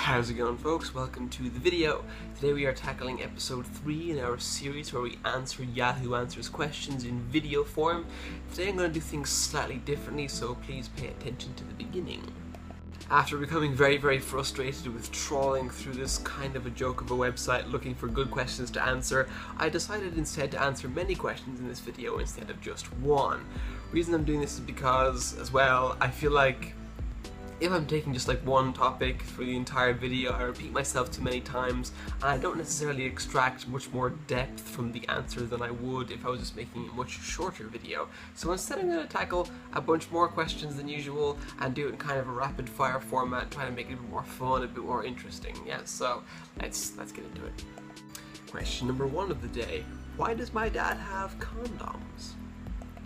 How's it going, folks? Welcome to the video. Today we are tackling episode 3 in our series where we answer Yahoo Answers questions in video form. Today I'm going to do things slightly differently, so please pay attention to the beginning. After becoming very frustrated with trawling through this kind of a joke of a website looking for good questions to answer, I decided instead to answer many questions in this video instead of just one. The reason I'm doing this is because, as well, I feel like if I'm taking just like one topic for the entire video, I repeat myself too many times, and I don't necessarily extract much more depth from the answer than I would if I was just making a much shorter video. So instead I'm going to tackle a bunch more questions than usual and do it in kind of a rapid fire format, trying to make it a bit more fun, a bit more interesting. Yeah, so let's get into it. Question number 1 of the day. Why does my dad have condoms?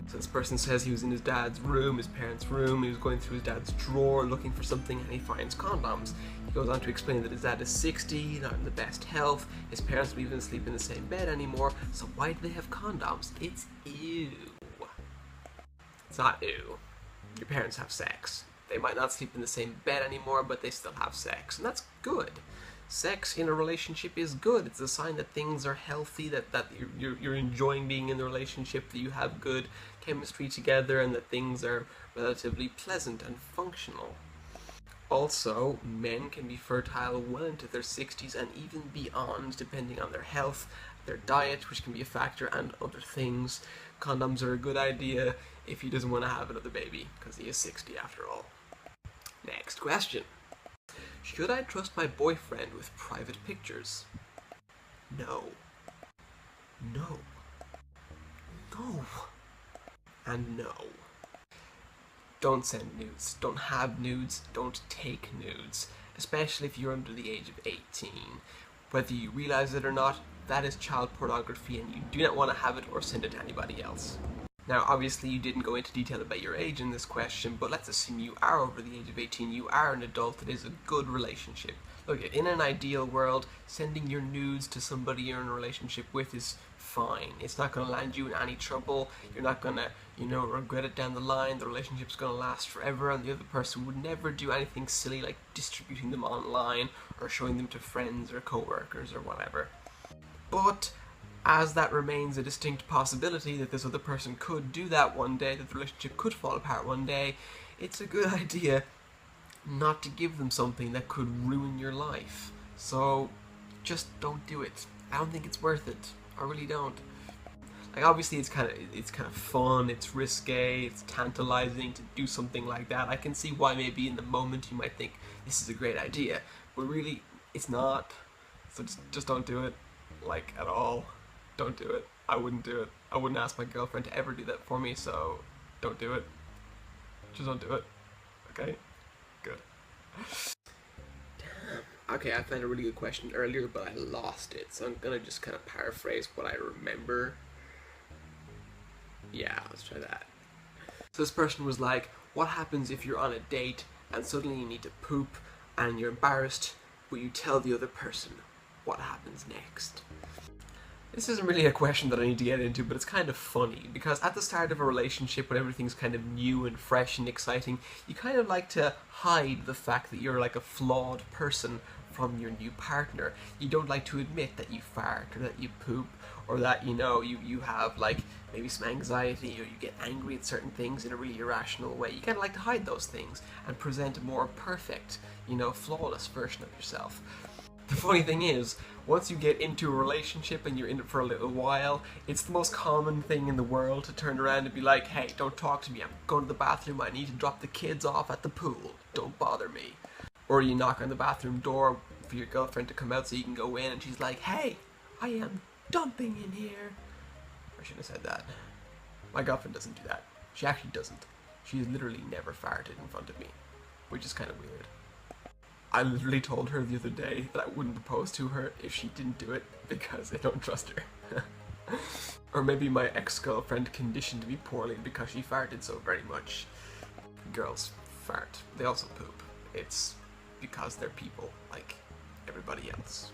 So this person says he was in his dad's room, his parents' room, he was going through his dad's drawer looking for something and he finds condoms. He goes on to explain that his dad is 60, not in the best health, his parents don't even sleep in the same bed anymore, so why do they have condoms? It's ew. It's not ew. Your parents have sex. They might not sleep in the same bed anymore, but they still have sex, and that's good. Sex in a relationship is good. It's a sign that things are healthy, that you're enjoying being in the relationship, that you have good chemistry together, and that things are relatively pleasant and functional. Also, men can be fertile well into their 60s and even beyond, depending on their health, their diet, which can be a factor, and other things. Condoms are a good idea if he doesn't want to have another baby, because he is 60 after all. Next question. Should I trust my boyfriend with private pictures? No. No. No. And no. Don't send nudes. Don't have nudes. Don't take nudes. Especially if you're under the age of 18. Whether you realize it or not, that is child pornography and you do not want to have it or send it to anybody else. Now, obviously you didn't go into detail about your age in this question, but let's assume you are over the age of 18, you are an adult, it is a good relationship. Look, in an ideal world, sending your nudes to somebody you're in a relationship with is fine. It's not going to land you in any trouble, you're not going to, regret it down the line, the relationship's going to last forever, and the other person would never do anything silly like distributing them online, or showing them to friends or co-workers or whatever. But as that remains a distinct possibility that this other person could do that one day, that the relationship could fall apart one day, it's a good idea not to give them something that could ruin your life. So just don't do it. I don't think it's worth it. I really don't. Like, obviously it's kind of fun, it's risque, it's tantalizing to do something like that. I can see why maybe in the moment you might think this is a great idea, but really it's not. So just don't do it, like, at all. Don't do it. I wouldn't do it. I wouldn't ask my girlfriend to ever do that for me, so don't do it. Just don't do it. Okay? Good. Damn. Okay, I found a really good question earlier, but I lost it, so I'm gonna just kind of paraphrase what I remember. Yeah, let's try that. So this person was like, what happens if you're on a date and suddenly you need to poop and you're embarrassed, but you tell the other person? What happens next? This isn't really a question that I need to get into, but it's kind of funny, because at the start of a relationship when everything's kind of new and fresh and exciting, you kind of like to hide the fact that you're like a flawed person from your new partner. You don't like to admit that you fart, or that you poop, or that, you have like maybe some anxiety, or you get angry at certain things in a really irrational way. You kind of like to hide those things and present a more perfect, flawless version of yourself. The funny thing is, once you get into a relationship and you're in it for a little while, it's the most common thing in the world to turn around and be like, hey, don't talk to me, I'm going to the bathroom, I need to drop the kids off at the pool, don't bother me. Or you knock on the bathroom door for your girlfriend to come out so you can go in, and she's like, hey, I am dumping in here. I shouldn't have said that. My girlfriend doesn't do that. She actually doesn't. She's literally never farted in front of me, which is kind of weird. I literally told her the other day that I wouldn't propose to her if she didn't do it because I don't trust her. Or maybe my ex-girlfriend conditioned me poorly because she farted so very much. Girls fart. They also poop. It's because they're people, like everybody else.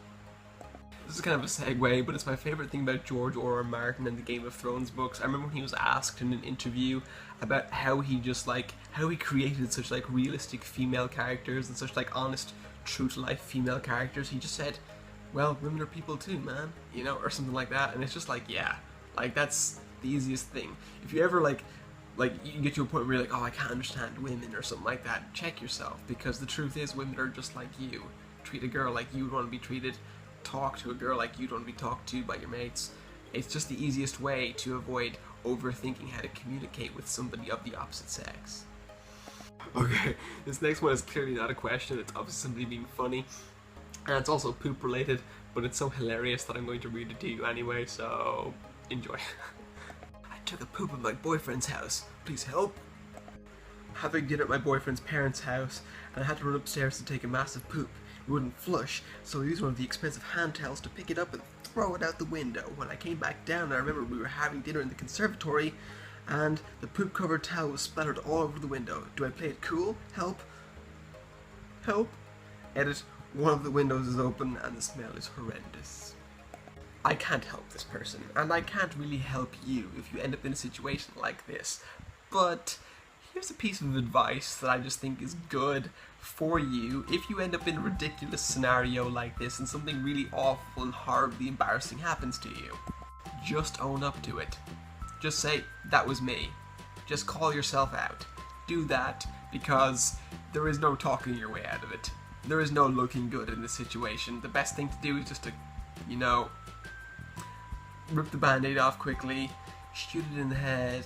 This is kind of a segue, but it's my favorite thing about George R.R. Martin and the Game of Thrones books. I remember when he was asked in an interview about how he created such realistic female characters and such honest true to life female characters. He just said, well, women are people too, man, you know, or something like that. And it's just like, yeah, like that's the easiest thing. If you ever like you get to a point where you're like, oh, I can't understand women or something like that, check yourself, because the truth is women are just like you. Treat a girl like you would want to be treated, talk to a girl like you'd want to be talked to by your mates. It's just the easiest way to avoid overthinking how to communicate with somebody of the opposite sex. Okay, this next one is clearly not a question, it's obviously somebody being funny, and it's also poop related, but it's so hilarious that I'm going to read it to you anyway, so enjoy. I took a poop at my boyfriend's house, please help. Having dinner at my boyfriend's parents' house, and I had to run upstairs to take a massive poop. It wouldn't flush, so I used one of the expensive hand towels to pick it up and throw it out the window. When I came back down, I remember we were having dinner in the conservatory, and the poop-covered towel was splattered all over the window. Do I play it cool? Help? Help? Edit, one of the windows is open and the smell is horrendous. I can't help this person, and I can't really help you if you end up in a situation like this, but here's a piece of advice that I just think is good for you if you end up in a ridiculous scenario like this and something really awful and horribly embarrassing happens to you. Just own up to it. Just say, that was me. Just call yourself out. Do that, because there is no talking your way out of it. There is no looking good in this situation. The best thing to do is just to, you know, rip the band-aid off quickly, shoot it in the head,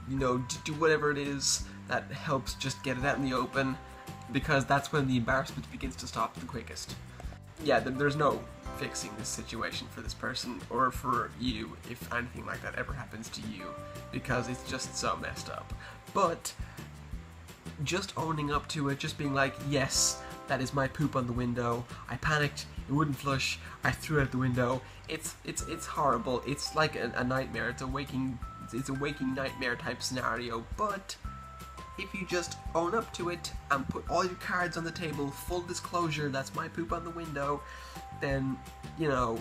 you know, do whatever it is that helps just get it out in the open, because that's when the embarrassment begins to stop the quickest. Yeah, there's no fixing this situation for this person or for you if anything like that ever happens to you, because it's just so messed up. But just owning up to it, just being like, yes, that is my poop on the window, I panicked, it wouldn't flush, I threw it out the window. It's horrible. It's like a nightmare. It's a waking nightmare type scenario, but if you just own up to it and put all your cards on the table, full disclosure, that's my poop on the window, then, you know,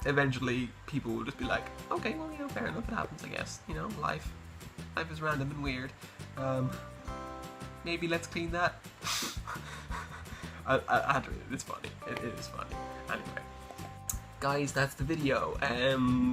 eventually people will just be like, okay, well, you know, fair enough, it happens, I guess, you know, life is random and weird, maybe let's clean that. It's funny, it is funny. Anyway, guys, that's the video.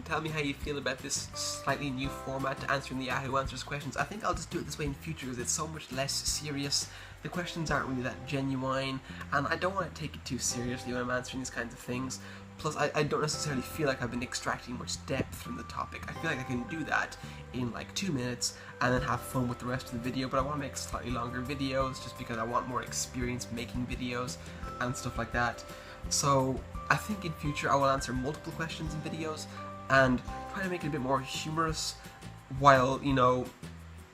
Tell me how you feel about this slightly new format to answering the Yahoo Answers questions. I think I'll just do it this way in future because it's so much less serious. The questions aren't really that genuine, and I don't want to take it too seriously when I'm answering these kinds of things. Plus, I don't necessarily feel like I've been extracting much depth from the topic. I feel like I can do that in like 2 minutes and then have fun with the rest of the video, but I want to make slightly longer videos just because I want more experience making videos and stuff like that. So I think in future I will answer multiple questions in videos and try to make it a bit more humorous while, you know,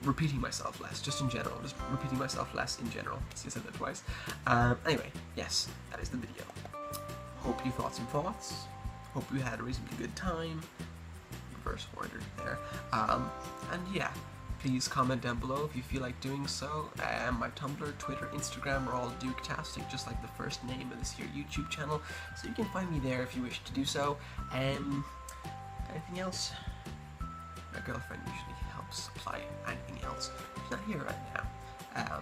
repeating myself less, just in general, just repeating myself less in general. See, I said that twice. Anyway, yes, that is the video. Hope you thought some thoughts. Hope you had a reasonably good time. Reverse order there. And yeah, please comment down below if you feel like doing so. My Tumblr, Twitter, Instagram are all Duketastic, just like the first name of this here YouTube channel. So you can find me there if you wish to do so. Anything else? My girlfriend usually helps supply anything else. She's not here right now.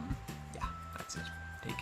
Yeah, that's it. Take